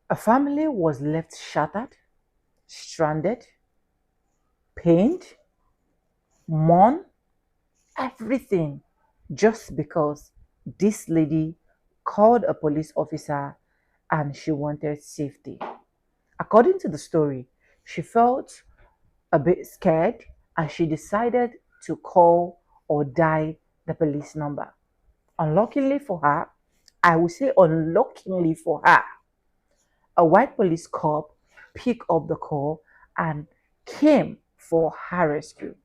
A family was left shattered, stranded, pained, mourn, everything just because this lady called a police officer and she wanted safety. According to the story, she felt a bit scared and she decided to call or dial the police number. Unluckily for her, I will say unluckily for her, a white police cop picked up the call and came for her rescue.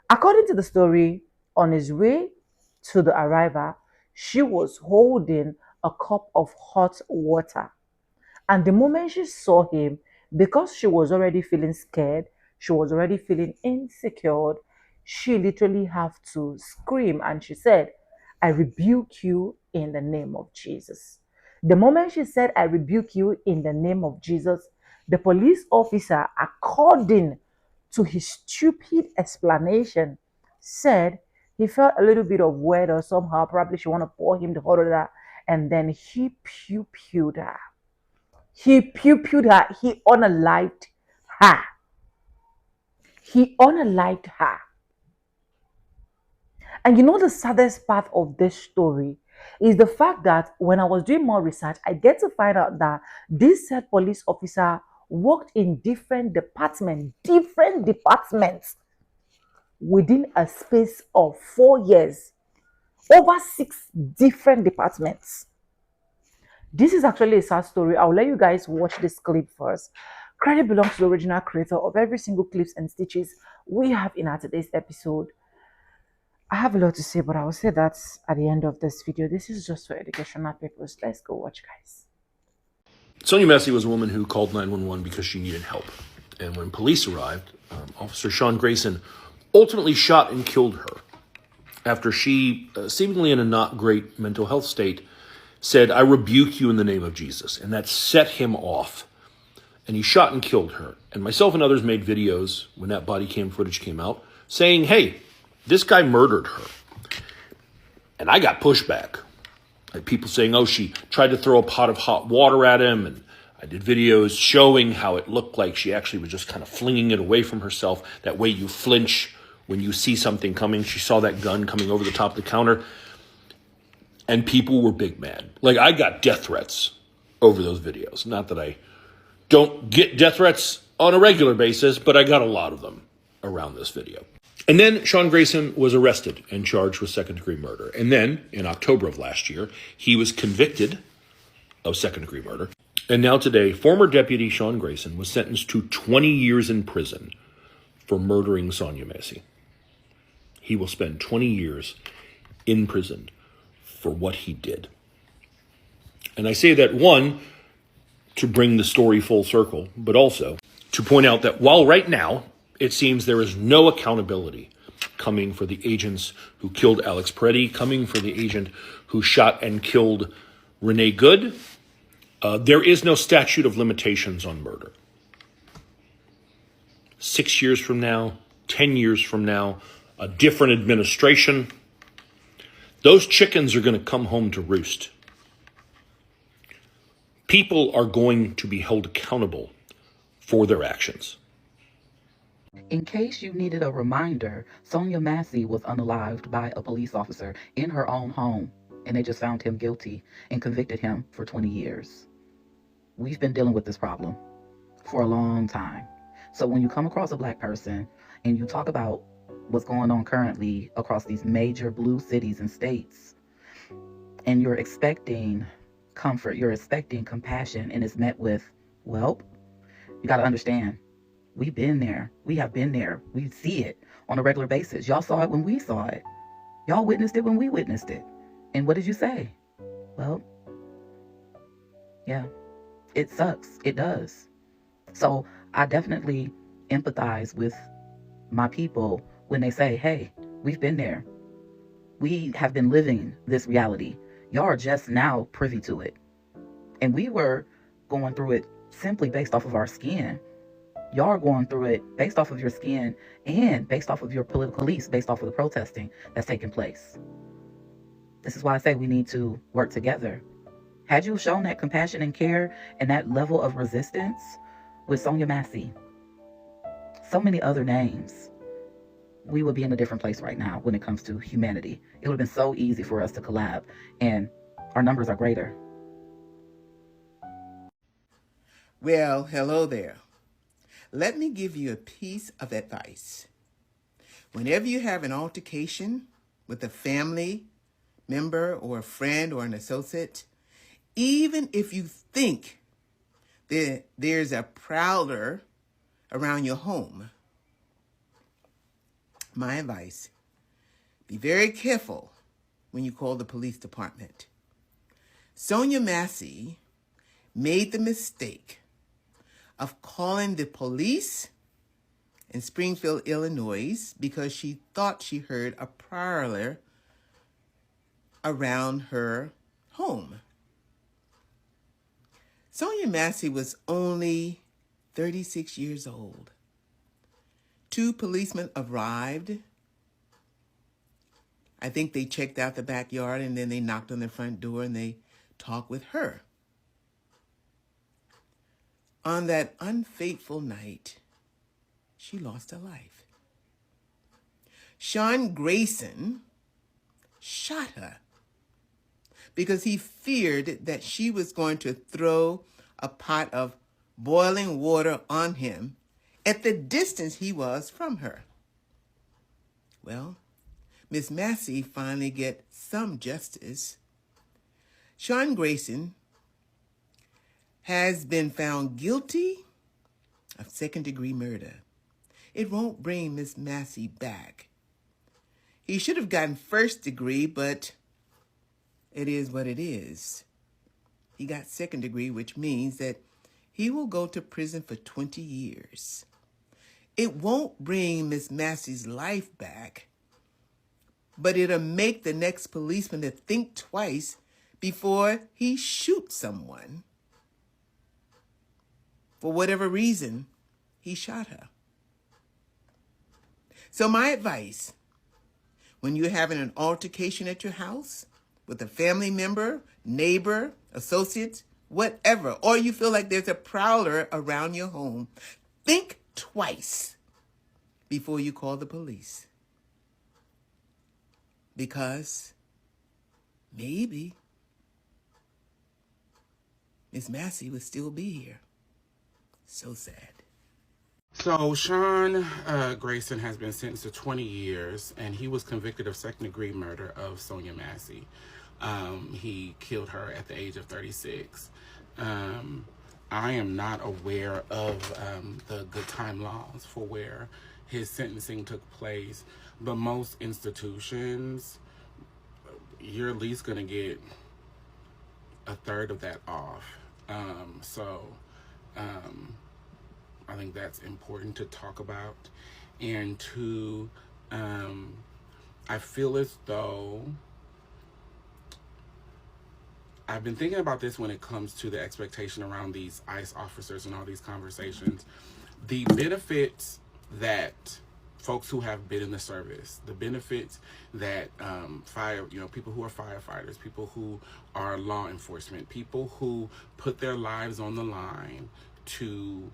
According to the story, on his way to the arrival, she was holding a cup of hot water. And the moment she saw him, because she was already feeling scared, she was already feeling insecure, she literally had to scream and she said, I rebuke you in the name of Jesus. The moment she said, I rebuke you in the name of Jesus, the police officer, according to his stupid explanation, said he felt a little bit of wet or somehow probably she want to pour him the hot water, and then he pew-pewed her. He pew-pewed her. He unalived her. He unalived her. And you know the saddest part of this story is the fact that when I was doing more research, I get to find out that this said police officer worked in different departments within a space of 4 years, over 6 different departments. This is actually a sad story. I'll let you guys watch this clip first. Credit belongs to the original creator of every single clips and stitches we have in our today's episode. I have a lot to say, but I will say that at the end of this video. This is just for educational purposes. Let's go watch, guys. Sonia Massey was a woman who called 911 because she needed help. And when police arrived, Officer Sean Grayson ultimately shot and killed her after she, seemingly in a not great mental health state, said, I rebuke you in the name of Jesus. And that set him off. And he shot and killed her. And myself and others made videos when that body cam footage came out saying, hey, this guy murdered her. And I got pushback. Like people saying, oh, she tried to throw a pot of hot water at him. And I did videos showing how it looked like she actually was just kind of flinging it away from herself. That way you flinch when you see something coming. She saw that gun coming over the top of the counter. And people were big mad. Like, I got death threats over those videos. Not that I don't get death threats on a regular basis, but I got a lot of them around this video. And then Sean Grayson was arrested and charged with second-degree murder. And then, in October of last year, he was convicted of second-degree murder. And now today, former Deputy Sean Grayson was sentenced to 20 years in prison for murdering Sonia Massey. He will spend 20 years in prison for what he did. And I say that, one, to bring the story full circle, but also to point out that while right now it seems there is no accountability coming for the agents who killed Alex Peretti, coming for the agent who shot and killed Renee Good, there is no statute of limitations on murder. 6 years from now, 10 years from now, a different administration, those chickens are going to come home to roost. People are going to be held accountable for their actions. In case you needed a reminder, Sonia Massey was unalived by a police officer in her own home, and they just found him guilty and convicted him for 20 years. We've been dealing with this problem for a long time. So when you come across a Black person and you talk about what's going on currently across these major blue cities and states, and you're expecting comfort, you're expecting compassion, and it's met with, well, you got to understand, we've been there. We have been there. We see it on a regular basis. Y'all saw it when we saw it. Y'all witnessed it when we witnessed it. And what did you say? Well, yeah, it sucks. It does. So I definitely empathize with my people when they say, hey, we've been there. We have been living this reality. Y'all are just now privy to it. And we were going through it simply based off of our skin. Y'all are going through it based off of your skin and based off of your political beliefs, based off of the protesting that's taking place. This is why I say we need to work together. Had you shown that compassion and care and that level of resistance with Sonia Massey, so many other names, we would be in a different place right now when it comes to humanity. It would have been so easy for us to collab, and our numbers are greater. Well, hello there. Let me give you a piece of advice. Whenever you have an altercation with a family member or a friend or an associate, even if you think that there's a prowler around your home, my advice, be very careful when you call the police department. Sonia Massey made the mistake of calling the police in Springfield, Illinois, because she thought she heard a prowler around her home. Sonia Massey was only 36 years old. 2 policemen arrived. I think they checked out the backyard and then they knocked on the front door and they talked with her. On that unfateful night, she lost her life. Sean Grayson shot her because he feared that she was going to throw a pot of boiling water on him at the distance he was from her. Well, Miss Massey finally get some justice. Sean Grayson has been found guilty of second-degree murder. It won't bring Miss Massey back. He should have gotten first degree, but it is what it is. He got second degree, which means that he will go to prison for 20 years. It won't bring Miss Massey's life back, but it'll make the next policeman to think twice before he shoots someone. For whatever reason, he shot her. So my advice, when you're having an altercation at your house with a family member, neighbor, associate, whatever, or you feel like there's a prowler around your home, think twice before you call the police. Because maybe Miss Massey would still be here. So sad. So Sean Grayson has been sentenced to 20 years, and he was convicted of second-degree murder of Sonia Massey. He killed her at the age of 36. I am not aware of the good time laws for where his sentencing took place, but most institutions, you're at least going to get a third of that off. I think that's important to talk about. And to, I feel as though I've been thinking about this when it comes to the expectation around these ICE officers and all these conversations. The benefits that folks who have been in the service, the benefits that people who are firefighters, people who are law enforcement, people who put their lives on the line to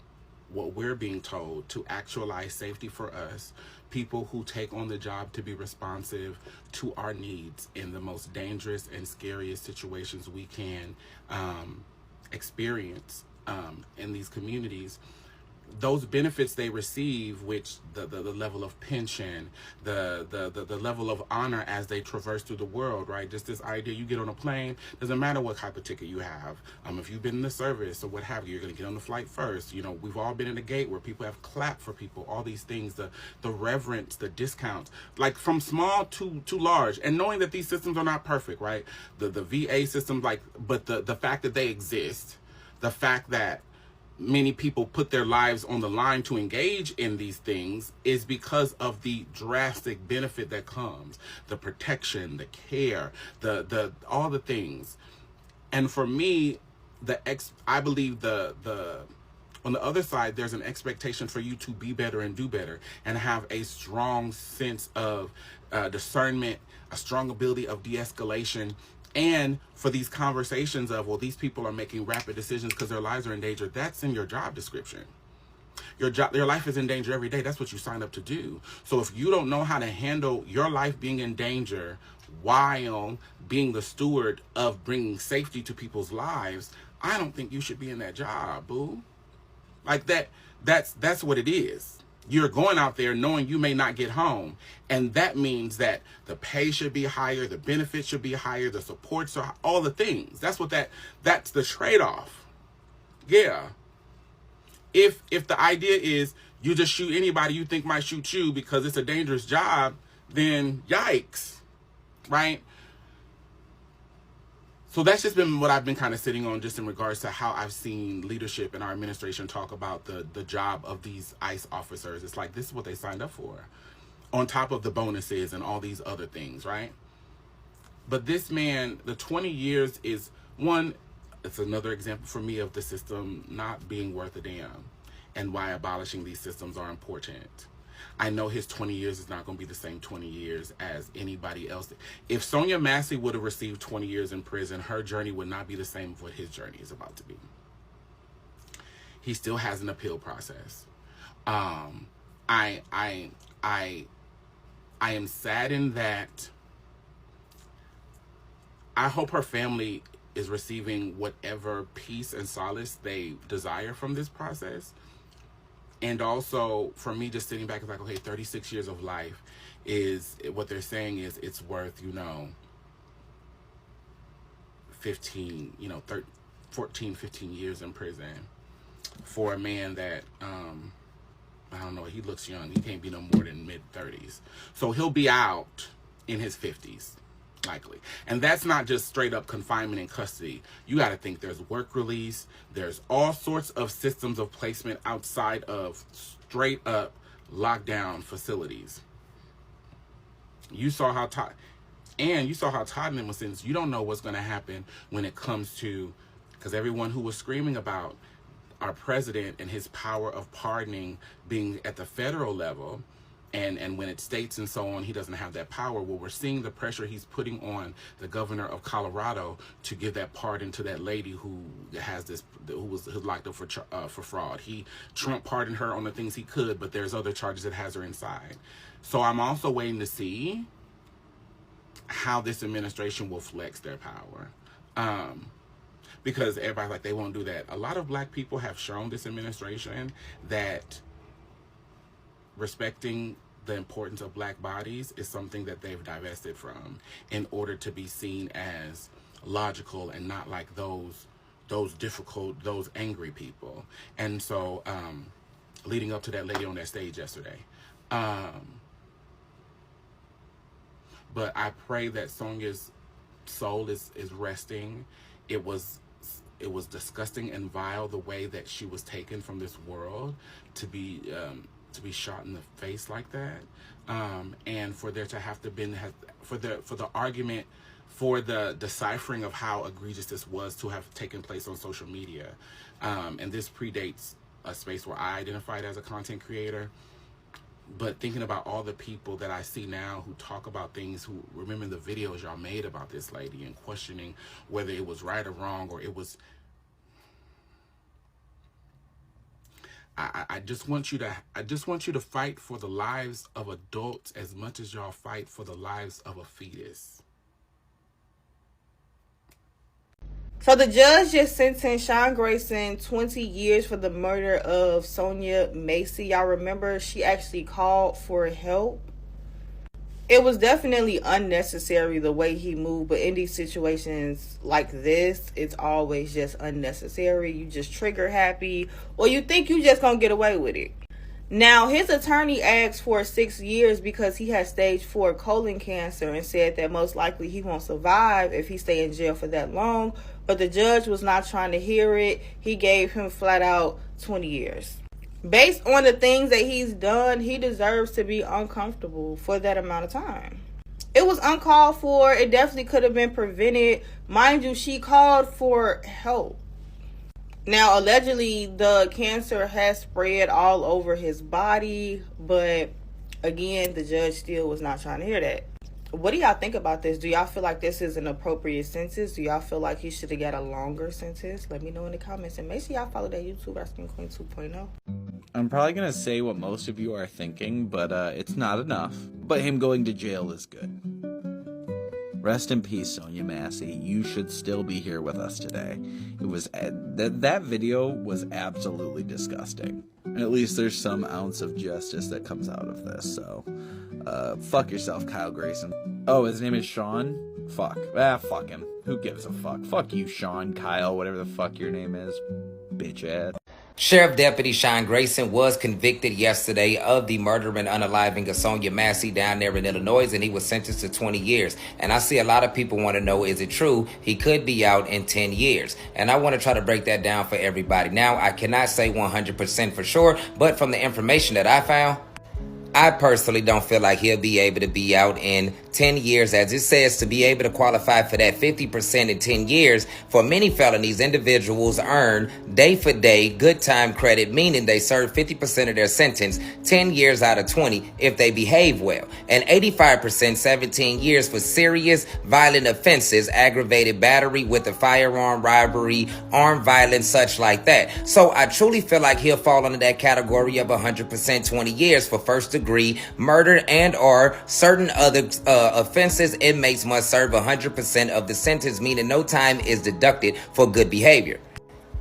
what we're being told to actualize safety for us, people who take on the job to be responsive to our needs in the most dangerous and scariest situations we can experience in these communities. Those benefits they receive, which the level of pension, the level of honor as they traverse through the world, right? Just this idea, you get on a plane, doesn't matter what type of ticket you have. If you've been in the service or what have you, you're going to get on the flight first. You know, we've all been in a gate where people have clapped for people, all these things, the reverence, the discounts, like from small to large, and knowing that these systems are not perfect, right? The VA system, but the fact that they exist, the fact that many people put their lives on the line to engage in these things is because of the drastic benefit that comes, the protection, the care, the all the things. And for me, I believe the on the other side, there's an expectation for you to be better and do better and have a strong sense of discernment, a strong ability of de-escalation, And for these conversations of, well, these people are making rapid decisions because their lives are in danger, that's in your job description. Your life is in danger every day. That's what you signed up to do. So if you don't know how to handle your life being in danger while being the steward of bringing safety to people's lives, I don't think you should be in that job, boo. Like that's what it is. You're going out there knowing you may not get home. And that means that the pay should be higher, the benefits should be higher, the supports are all the things. That's the trade-off. Yeah. If the idea is you just shoot anybody you think might shoot you because it's a dangerous job, then yikes. Right? So that's just been what I've been kind of sitting on, just in regards to how I've seen leadership in our administration talk about the job of these ICE officers. It's like, this is what they signed up for, on top of the bonuses and all these other things, right? But this man, the 20 years is one, it's another example for me of the system not being worth a damn and why abolishing these systems are important. I know his 20 years is not going to be the same 20 years as anybody else. If Sonia Massey would have received 20 years in prison, her journey would not be the same as what his journey is about to be. He still has an appeal process. I am saddened that I hope her family is receiving whatever peace and solace they desire from this process. And also, for me, just sitting back, it's like, okay, 36 years of life is, what they're saying is it's worth, 14, 15 years in prison for a man that, I don't know, he looks young. He can't be no more than mid-30s. So he'll be out in his 50s, likely. And that's not just straight up confinement in custody. You got to think there's work release. There's all sorts of systems of placement outside of straight up lockdown facilities. You saw how Todd and was sentenced. You don't know what's going to happen when it comes to, because everyone who was screaming about our president and his power of pardoning being at the federal level, and when it states and so on, he doesn't have that power. Well, we're seeing the pressure he's putting on the governor of Colorado to give that pardon to that lady who was locked up for fraud. Trump pardoned her on the things he could, but there's other charges that has her inside. So I'm also waiting to see how this administration will flex their power. Because everybody's like, they won't do that. A lot of black people have shown this administration that respecting the importance of black bodies is something that they've divested from in order to be seen as logical and not like those difficult, those angry people. And so, leading up to that lady on that stage yesterday. But I pray that Sonia's soul is resting. It was disgusting and vile the way that she was taken from this world to be shot in the face like that, and for there to have to for the argument, for the deciphering of how egregious this was to have taken place on social media, and this predates a space where I identified as a content creator. But thinking about all the people that I see now who talk about things, who remember the videos y'all made about this lady and questioning whether it was right or wrong, or it was. I just want you to fight for the lives of adults as much as y'all fight for the lives of a fetus. So the judge just sentenced Sean Grayson 20 years for the murder of Sonia Massey. Y'all remember she actually called for help. It was definitely unnecessary the way he moved, but in these situations like this, it's always just unnecessary. You just trigger happy, or you think you just gonna get away with it. Now, his attorney asked for 6 years because he has stage 4 colon cancer and said that most likely he won't survive if he stay in jail for that long. But the judge was not trying to hear it. He gave him flat out 20 years. Based on the things that he's done, he deserves to be uncomfortable for that amount of time. It was uncalled for. It definitely could have been prevented. Mind you, she called for help. Now, allegedly, the cancer has spread all over his body, but again, the judge still was not trying to hear that. What do y'all think about this? Do y'all feel like this is an appropriate sentence? Do y'all feel like he should have got a longer sentence? Let me know in the comments. And make sure y'all follow that YouTube Asking Queen 2.0. I'm probably going to say what most of you are thinking, but it's not enough. But him going to jail is good. Rest in peace, Sonia Massey. You should still be here with us today. It was that video was absolutely disgusting. And at least there's some ounce of justice that comes out of this. So, fuck yourself, Kyle Grayson. Oh, his name is Sean? Fuck. Fuck him. Who gives a fuck? Fuck you, Sean, Kyle, whatever the fuck your name is. Bitch ass. Sheriff Deputy Sean Grayson was convicted yesterday of the murder and unaliving of Sonia Massey down there in Illinois, and he was sentenced to 20 years. And I see a lot of people want to know, is it true he could be out in 10 years? And I want to try to break that down for everybody. Now, I cannot say 100% for sure, but from the information that I found, I personally don't feel like he'll be able to be out in 10 years. As it says, to be able to qualify for that 50% in 10 years, for many felonies, individuals earn day for day good time credit, meaning they serve 50% of their sentence 10 years out of 20 if they behave well, and 85% 17 years for serious violent offenses, aggravated battery with a firearm, robbery, armed violence, such like that. So I truly feel like he'll fall under that category of 100% 20 years for first degree murder and or certain other offenses. Inmates must serve 100% of the sentence, meaning no time is deducted for good behavior.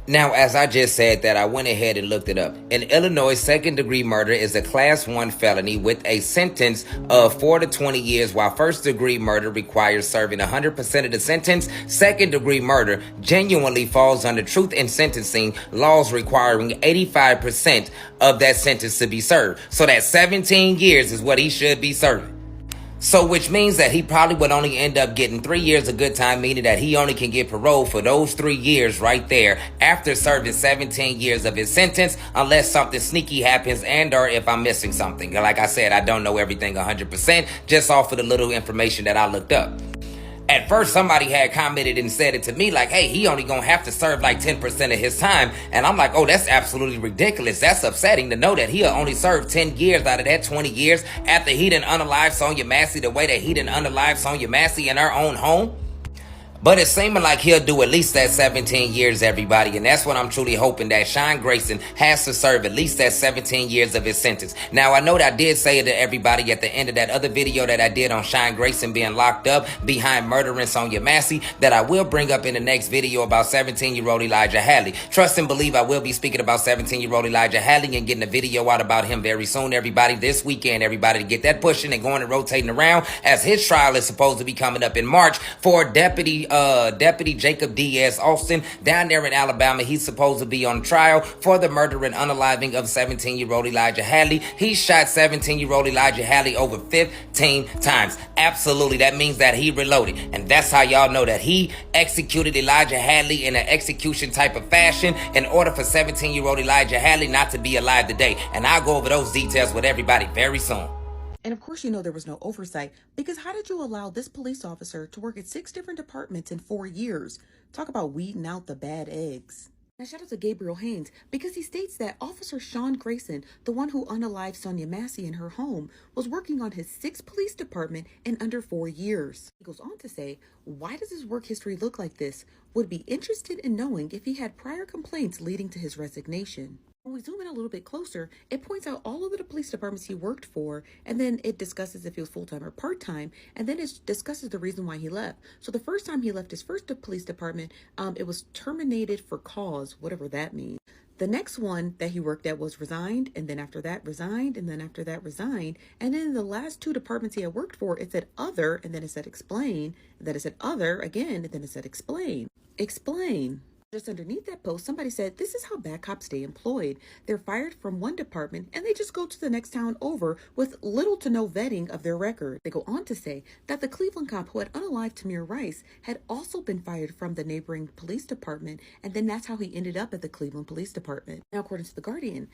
Now, as I just said that, I went ahead and looked it up. In Illinois, second-degree murder is a Class 1 felony with a sentence of 4 to 20 years, while first-degree murder requires serving 100% of the sentence. Second-degree murder genuinely falls under truth in sentencing laws, requiring 85% of that sentence to be served. So that 17 years is what he should be serving. So which means that he probably would only end up getting 3 years of good time, meaning that he only can get parole for those 3 years right there after serving 17 years of his sentence, unless something sneaky happens and or if I'm missing something. Like I said, I don't know everything 100%, just off of the little information that I looked up. At first, somebody had commented and said it to me like, hey, he only gonna have to serve like 10% of his time. And I'm like, oh, that's absolutely ridiculous. That's upsetting to know that he'll only serve 10 years out of that 20 years after he done unalive Sonia Massey the way that he done unalive Sonia Massey in her own home. But it's seeming like he'll do at least that 17 years, everybody. And that's what I'm truly hoping, that Sean Grayson has to serve at least that 17 years of his sentence. Now, I know that I did say to everybody at the end of that other video that I did on Sean Grayson being locked up behind murdering Sonia Massey, that I will bring up in the next video about 17-year-old Elijah Hadley. Trust and believe I will be speaking about 17-year-old Elijah Hadley and getting a video out about him very soon, everybody. This weekend, everybody, to get that pushing and going and rotating around, as his trial is supposed to be coming up in March for Deputy Jacob Diaz Austin down there in Alabama. He's supposed to be on trial for the murder and unaliving of 17-year-old Elijah Hadley. He shot 17-year-old Elijah Hadley over 15 times. Absolutely, that means that he reloaded. And that's how y'all know that he executed Elijah Hadley in an execution type of fashion in order for 17-year-old Elijah Hadley not to be alive today. And I'll go over those details with everybody very soon. And of course, you know there was no oversight, because how did you allow this police officer to work at 6 different departments in 4 years? Talk about weeding out the bad eggs. Now, shout out to Gabriel Haynes, because he states that Officer Sean Grayson, the one who unalived Sonia Massey in her home, was working on his 6th police department in under 4 years. He goes on to say, why does his work history look like this? Would be interested in knowing if he had prior complaints leading to his resignation. When we zoom in a little bit closer, it points out all of the police departments he worked for, and then it discusses if he was full-time or part-time, and then it discusses the reason why he left. So the first time he left his first police department, it was terminated for cause, whatever that means. The next one that he worked at was resigned, and then after that resigned, and then after that resigned. And then the last 2 departments he had worked for, it said other, and then it said explain, and then it said other again, and then it said explain. Explain. Just underneath that post, somebody said, this is how bad cops stay employed. They're fired from one department and they just go to the next town over with little to no vetting of their record. They go on to say that the Cleveland cop who had unalived Tamir Rice had also been fired from the neighboring police department, and then that's how he ended up at the Cleveland Police Department. Now, according to The Guardian,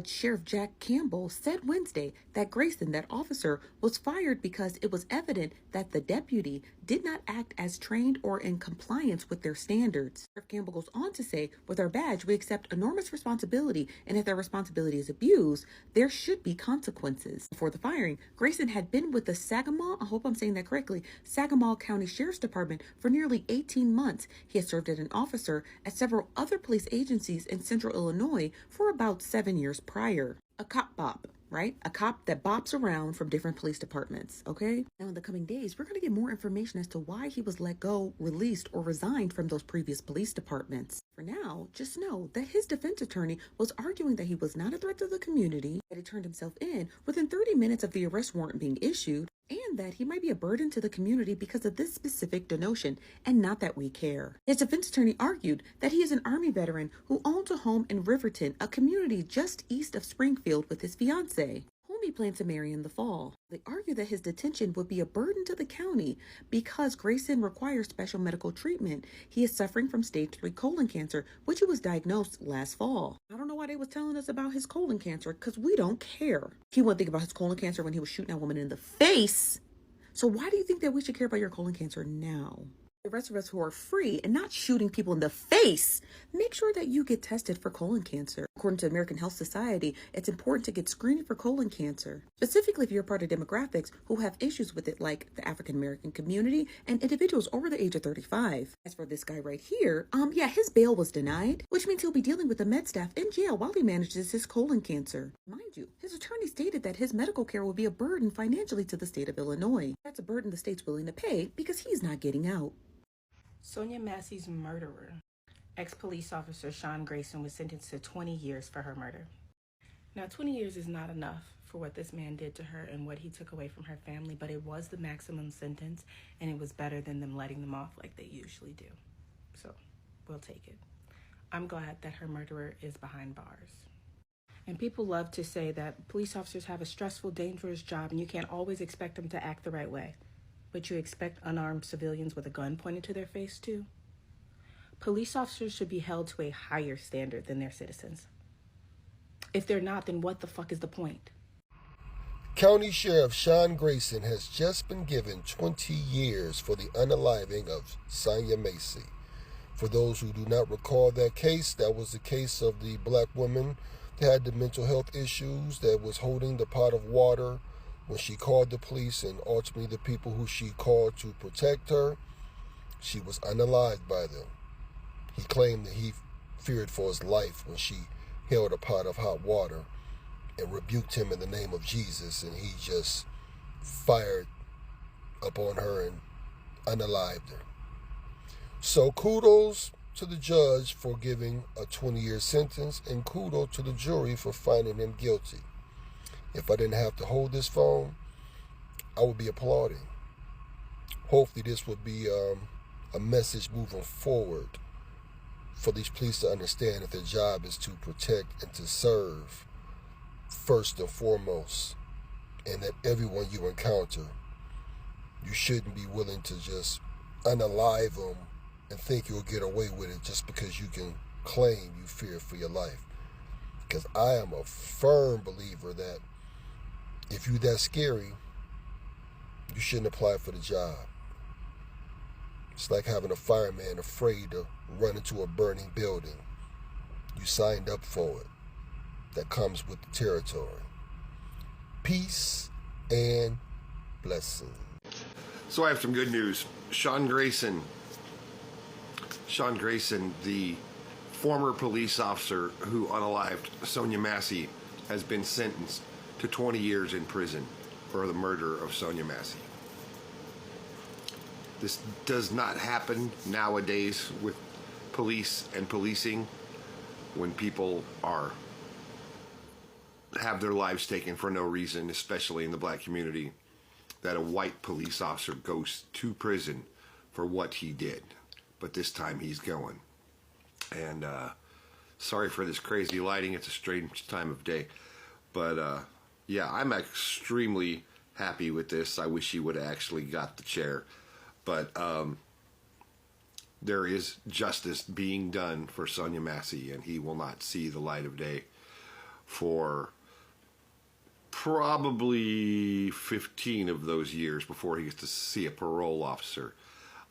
Sheriff Jack Campbell said Wednesday that Grayson, that officer, was fired because it was evident that the deputy did not act as trained or in compliance with their standards. Sheriff Campbell goes on to say, with our badge, we accept enormous responsibility, and if that responsibility is abused, there should be consequences. Before the firing, Grayson had been with the Saginaw, I hope I'm saying that correctly, Saginaw County Sheriff's Department for nearly 18 months. He had served as an officer at several other police agencies in central Illinois for about 7 years prior. A cop bop, right? A cop that bops around from different police departments, okay? Now, in the coming days, we're going to get more information as to why he was let go, released, or resigned from those previous police departments. For now, just know that his defense attorney was arguing that he was not a threat to the community, that he turned himself in within 30 minutes of the arrest warrant being issued, and that he might be a burden to the community because of this specific denotion, and not that we care. His defense attorney argued that he is an Army veteran who owns a home in Riverton, a community just east of Springfield, with his fiancée, whom he plans to marry in the fall. They argue that his detention would be a burden to the county because Grayson requires special medical treatment. He is suffering from stage 3 colon cancer, which he was diagnosed last fall. I don't know why they was telling us about his colon cancer, because we don't care. He wouldn't think about his colon cancer when he was shooting that woman in the face. So why do you think that we should care about your colon cancer now? The rest of us who are free and not shooting people in the face, make sure that you get tested for colon cancer. According to the American Health Society, it's important to get screening for colon cancer, specifically if you're part of demographics who have issues with it, like the African American community and individuals over the age of 35. As for this guy right here, his bail was denied, which means he'll be dealing with the med staff in jail while he manages his colon cancer. Mind you, his attorney stated that his medical care will be a burden financially to the state of Illinois. That's a burden the state's willing to pay because he's not getting out. Sonia Massey's murderer. Ex-police officer Sean Grayson was sentenced to 20 years for her murder. Now, 20 years is not enough for what this man did to her and what he took away from her family, but it was the maximum sentence, and it was better than them letting them off like they usually do. So, we'll take it. I'm glad that her murderer is behind bars. And people love to say that police officers have a stressful, dangerous job, and you can't always expect them to act the right way. But you expect unarmed civilians with a gun pointed to their face too? Police officers should be held to a higher standard than their citizens. If they're not, then what the fuck is the point? County Sheriff Sean Grayson has just been given 20 years for the unaliving of Sonia Massey. For those who do not recall that case, that was the case of the black woman that had the mental health issues, that was holding the pot of water when she called the police, and ultimately the people who she called to protect her, she was unalived by them. He claimed that he feared for his life when she held a pot of hot water and rebuked him in the name of Jesus, and he just fired upon her and unalived her. So kudos to the judge for giving a 20-year sentence, and kudos to the jury for finding him guilty. If I didn't have to hold this phone, I would be applauding. Hopefully this would be a message moving forward for these police to understand that their job is to protect and to serve first and foremost, and that everyone you encounter, you shouldn't be willing to just unalive them and think you'll get away with it just because you can claim you fear for your life. Because I am a firm believer that if you're that scary, you shouldn't apply for the job. It's like having a fireman afraid to run into a burning building. You signed up for it. That comes with the territory. Peace and blessing. So I have some good news. Sean Grayson, the former police officer who unalived Sonia Massey, has been sentenced to 20 years in prison for the murder of Sonia Massey. This does not happen nowadays with police and policing, when people have their lives taken for no reason, especially in the black community, that a white police officer goes to prison for what he did. But this time he's going. And sorry for this crazy lighting. It's a strange time of day. But yeah, I'm extremely happy with this. I wish he would have actually got the chair. But there is justice being done for Sonia Massey, and he will not see the light of day for probably 15 of those years before he gets to see a parole officer.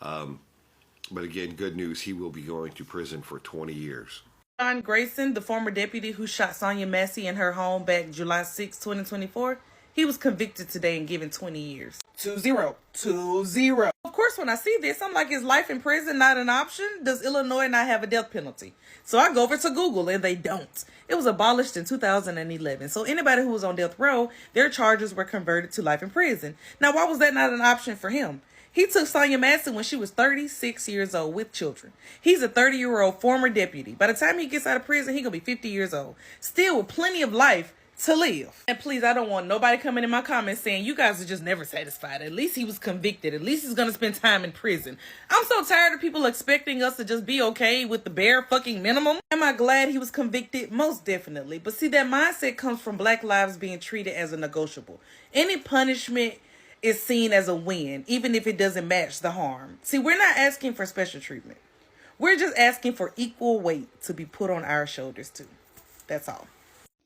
But again, good news, he will be going to prison for 20 years. Sean Grayson, the former deputy who shot Sonia Massey in her home back July 6, 2024, he was convicted today and given 20 years. 2-0. 2-0. Of course, when I see this, I'm like, is life in prison not an option? Does Illinois not have a death penalty? So I go over to Google and they don't. It was abolished in 2011. So anybody who was on death row, their charges were converted to life in prison. Now, why was that not an option for him? He took Sonia Massey when she was 36 years old with children. He's a 30-year-old former deputy. By the time he gets out of prison, he's going to be 50 years old. Still with plenty of life to live. And please, I don't want nobody coming in my comments saying you guys are just never satisfied. At least he was convicted. At least he's going to spend time in prison. I'm so tired of people expecting us to just be okay with the bare fucking minimum. Am I glad he was convicted? Most definitely. But see, that mindset comes from Black lives being treated as a negotiable. Any punishment is seen as a win, even if it doesn't match the harm. See, we're not asking for special treatment. We're just asking for equal weight to be put on our shoulders too. That's all.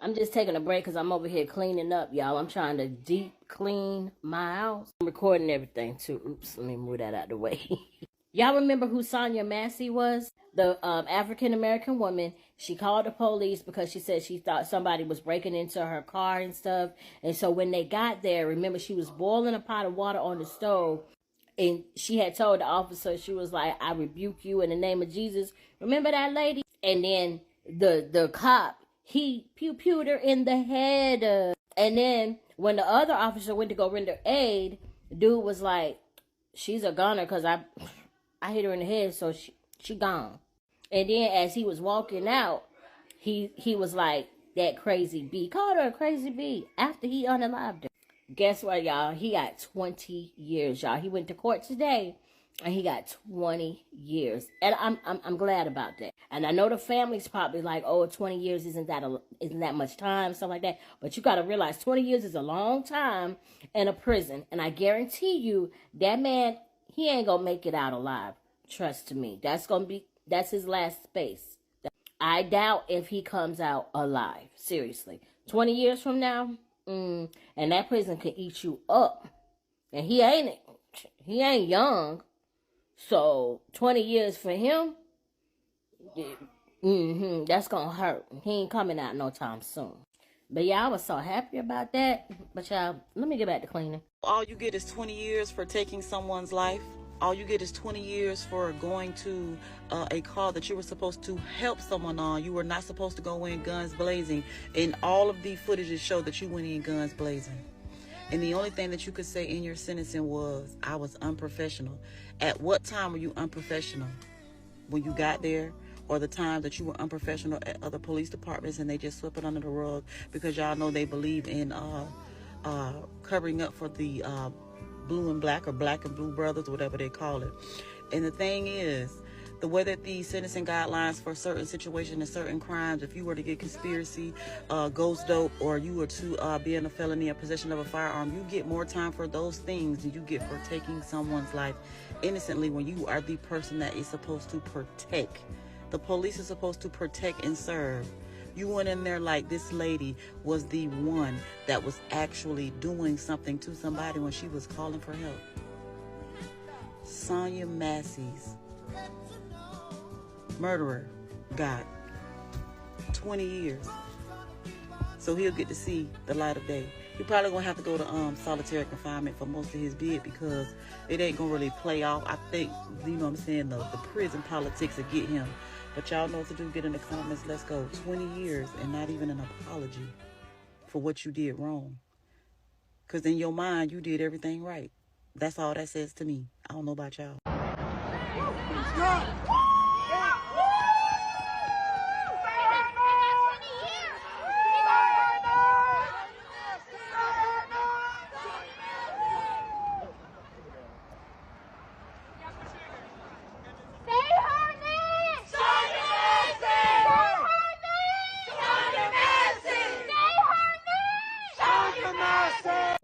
I'm just taking a break because I'm over here cleaning up, y'all. I'm trying to deep clean my house. I'm recording everything too. Oops, let me move that out of the way. Y'all remember who Sonia Massey was? The African-American woman. She called the police because she said she thought somebody was breaking into her car and stuff. And so when they got there, remember, she was boiling a pot of water on the stove. And she had told the officer, she was like, I rebuke you in the name of Jesus. Remember that lady? And then the cop, he pew-pewed her in the head. And then when the other officer went to go render aid, the dude was like, she's a goner because I hit her in the head, so she gone. And then as he was walking out, he was like, that crazy bee. He called her a crazy bee after he unalived her. Guess what, y'all? He got 20 years, y'all. He went to court today, and he got 20 years. And I'm glad about that. And I know the family's probably like, oh, 20 years isn't that much time, stuff like that. But you got to realize 20 years is a long time in a prison. And I guarantee you, that man, he ain't going to make it out alive. Trust me. That's his last space. I doubt if he comes out alive. Seriously. 20 years from now, and that prison can eat you up. And he ain't young. So 20 years for him, that's gonna hurt. He ain't coming out no time soon. But yeah, I was so happy about that. But y'all, let me get back to cleaning. All you get is 20 years for taking someone's life. All you get is 20 years for going to a car that you were supposed to help someone on. You were not supposed to go in guns blazing. And all of the footages show that you went in guns blazing. And the only thing that you could say in your sentencing was, I was unprofessional. At what time were you unprofessional? When you got there? Or the time that you were unprofessional at other police departments and they just swept it under the rug because y'all know they believe in covering up for the blue and black or black and blue brothers, whatever they call it. And the thing is, the way that the sentencing guidelines for certain situations and certain crimes, if you were to get conspiracy, ghost dope, or you were to be in a felony or possession of a firearm, you get more time for those things than you get for taking someone's life innocently when you are the person that is supposed to protect. The police is supposed to protect and serve. You went in there like this lady was the one that was actually doing something to somebody when she was calling for help. Sonia Massey's murderer got 20 years. So he'll get to see the light of day. He probably gonna have to go to solitary confinement for most of his bid because it ain't gonna really play off. I think, you know what I'm saying, the prison politics will get him. But y'all know what to do. Get in the comments. Let's go. 20 years and not even an apology for what you did wrong. Because in your mind, you did everything right. That's all that says to me. I don't know about y'all. Go!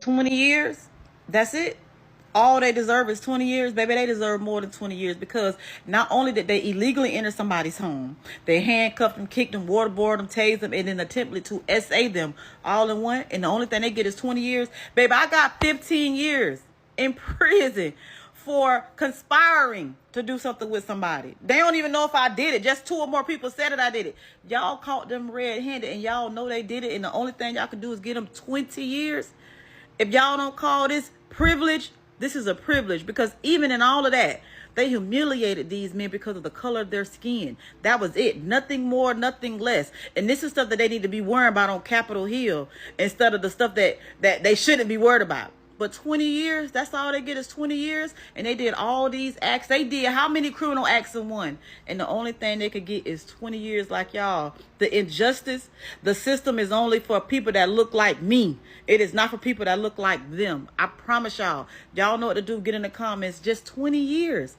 20 years? That's it? all they deserve is 20 years, baby. They deserve more than 20 years because not only did they illegally enter somebody's home, they handcuffed them, kicked them, waterboarded them, tased them, and then attempted to SA them all in one. And the only thing they get is 20 years. Baby, I got 15 years in prison for conspiring to do something with somebody. They don't even know if I did it. Just 2 or more people said that I did it. Y'all caught them red-handed and y'all know they did it. And the only thing y'all can do is get them 20 years. If y'all don't call this privilege, this is a privilege, because even in all of that, they humiliated these men because of the color of their skin. That was it. Nothing more, nothing less. And this is stuff that they need to be worrying about on Capitol Hill instead of the stuff that they shouldn't be worried about. But 20 years, that's all they get is 20 years. And they did all these acts. They did how many criminal acts in one? And the only thing they could get is 20 years like y'all. The injustice, the system is only for people that look like me. It is not for people that look like them. I promise y'all. Y'all know what to do. Get in the comments. Just 20 years.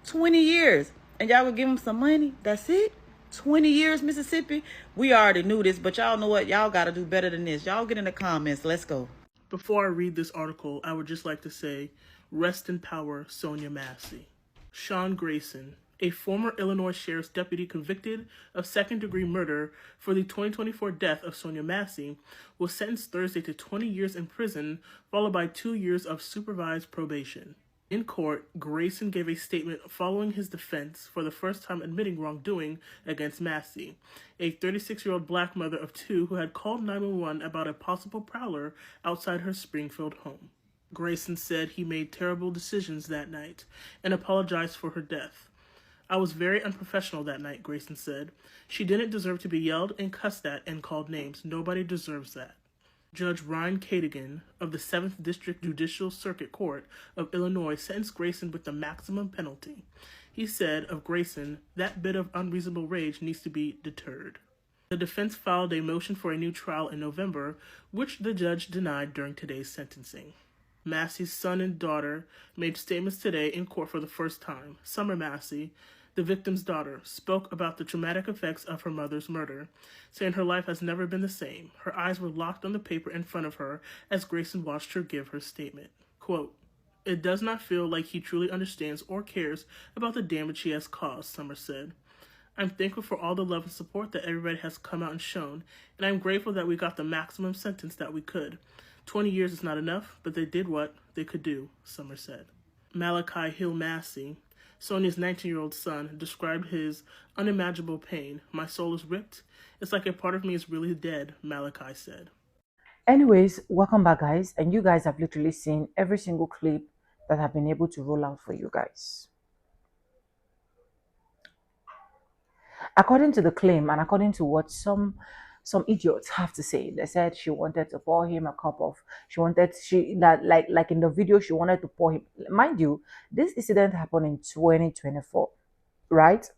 20 years. And y'all will give them some money. That's it. 20 years, Mississippi. We already knew this, but y'all know what? Y'all got to do better than this. Y'all get in the comments. Let's go. Before I read this article, I would just like to say, rest in power, Sonia Massey. Sean Grayson, a former Illinois sheriff's deputy convicted of second-degree murder for the 2024 death of Sonia Massey, was sentenced Thursday to 20 years in prison, followed by 2 years of supervised probation. In court, Grayson gave a statement following his defense, for the first time admitting wrongdoing against Massey, a 36-year-old black mother of 2 who had called 911 about a possible prowler outside her Springfield home. Grayson said he made terrible decisions that night and apologized for her death. I was very unprofessional that night, Grayson said. She didn't deserve to be yelled and cussed at and called names. Nobody deserves that. Judge Ryan Cadigan of the 7th District Judicial Circuit Court of Illinois sentenced Grayson with the maximum penalty. He said of Grayson, that bit of unreasonable rage needs to be deterred. The defense filed a motion for a new trial in November, which the judge denied during today's sentencing. Massey's son and daughter made statements today in court for the first time. Summer Massey, the victim's daughter, spoke about the traumatic effects of her mother's murder, saying her life has never been the same. Her eyes were locked on the paper in front of her as Grayson watched her give her statement. Quote, "It does not feel like he truly understands or cares about the damage he has caused," Summer said. "I'm thankful for all the love and support that everybody has come out and shown, and I'm grateful that we got the maximum sentence that we could. 20 years is not enough, but they did what they could do," Summer said. Malachi Hill Massey, Sonia's 19-year-old son, described his unimaginable pain. "My soul is ripped. It's like a part of me is really dead," Malachi said. Anyways, welcome back, guys. And you guys have literally seen every single clip that I've been able to roll out for you guys. According to the claim and according to what some idiots have to say, they said she wanted to pour him a cup of, like in the video, she wanted to pour him. Mind you, this incident happened in 2024, right?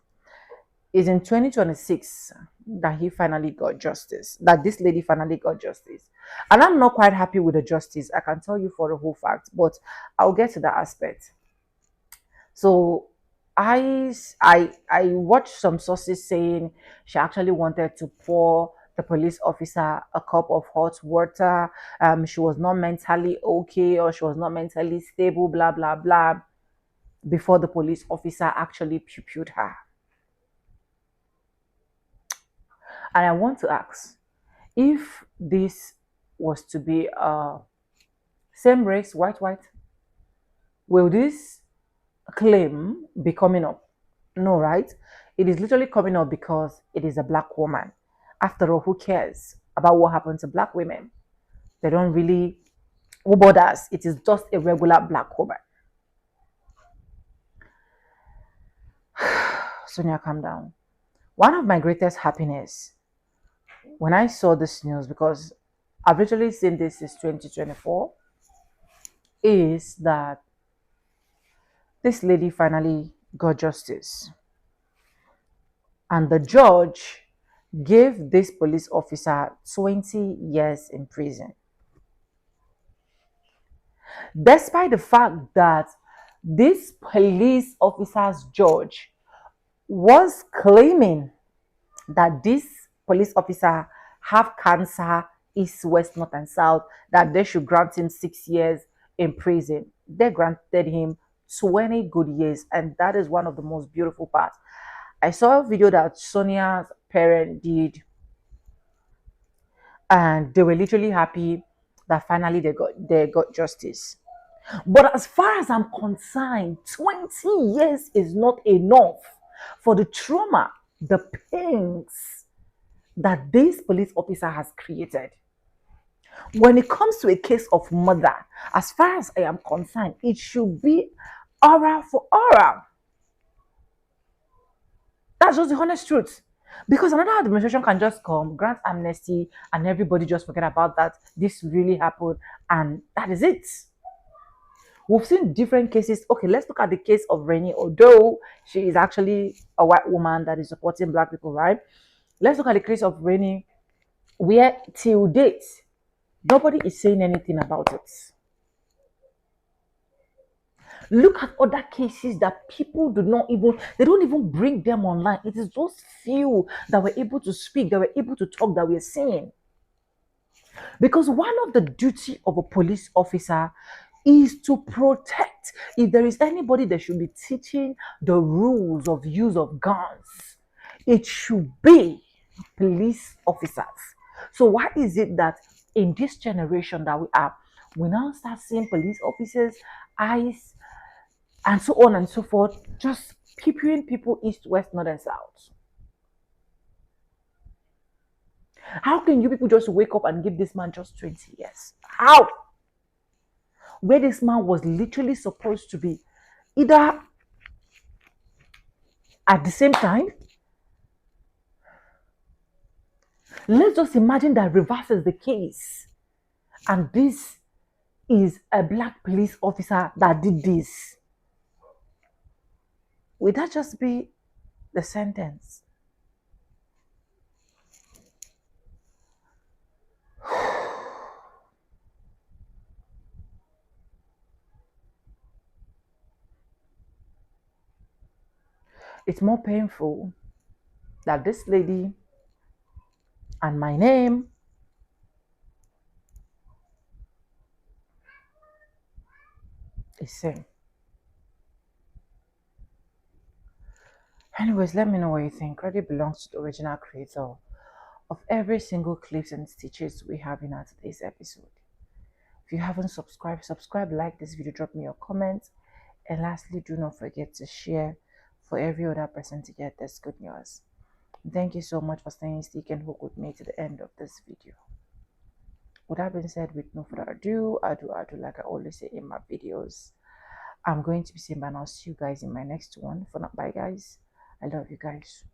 It's in 2026 that he finally got justice, that this lady finally got justice. And I'm not quite happy with the justice, I can tell you for the whole fact, but I'll get to that aspect. So I watched some sources saying she actually wanted to pour the police officer a cup of hot water. She was not mentally okay, or she was not mentally stable, blah blah blah, before the police officer actually pupilled her. And I want to ask, if this was to be same race, white, will this claim be coming up? No, right? It is literally coming up because it is a black woman. After all, who cares about what happened to black women? They don't really, who bothers? It is just a regular black woman. Sonia, calm down. One of my greatest happiness when I saw this news, because I've literally seen this since 2024, is that this lady finally got justice. And the judge gave this police officer 20 years in prison. Despite the fact that this police officer's judge was claiming that this police officer have cancer, east, west, north, and south, that they should grant him 6 years in prison. they granted him 20 good years, and that is one of the most beautiful parts. I saw a video that Sonia's parent did, and they were literally happy that finally they got justice. But as far as I'm concerned, 20 years is not enough for the trauma, the pains that this police officer has created. When it comes to a case of murder, as far as I am concerned, it should be oral for oral. That's just the honest truth. Because another administration can just come, grant amnesty, and everybody just forget about that. This really happened, and that is it. We've seen different cases. Okay, let's look at the case of Rennie. Although she is actually a white woman that is supporting black people, right? Let's look at the case of Rennie, where till date, nobody is saying anything about it. Look at other cases that people don't even bring them online. It is those few that were able to speak, that were able to talk, that we're seeing. Because one of the duty of a police officer is to protect. If there is anybody that should be teaching the rules of use of guns, it should be police officers. So why is it that in this generation that we now start seeing police officers, ICE, and so on and so forth, just peeping people east, west, north, and south? How can you people just wake up and give this man just 20 years? How? Where this man was literally supposed to be either at the same time. Let's just imagine that reverses the case, and this is a black police officer that did this. Would that just be the sentence? It's more painful that this lady and my name is same. Anyways, let me know what you think. Credit belongs to the original creator of every single clips and stitches we have in our today's episode. If you haven't subscribed, subscribe, like this video, drop me your comments, and lastly, do not forget to share for every other person to get this good news. Thank you so much for staying stick and hook with me to the end of this video. With that being said, with no further ado, I do like I always say in my videos, I'm going to be saying bye, and I'll see you guys in my next one. For now, bye guys. I love you guys.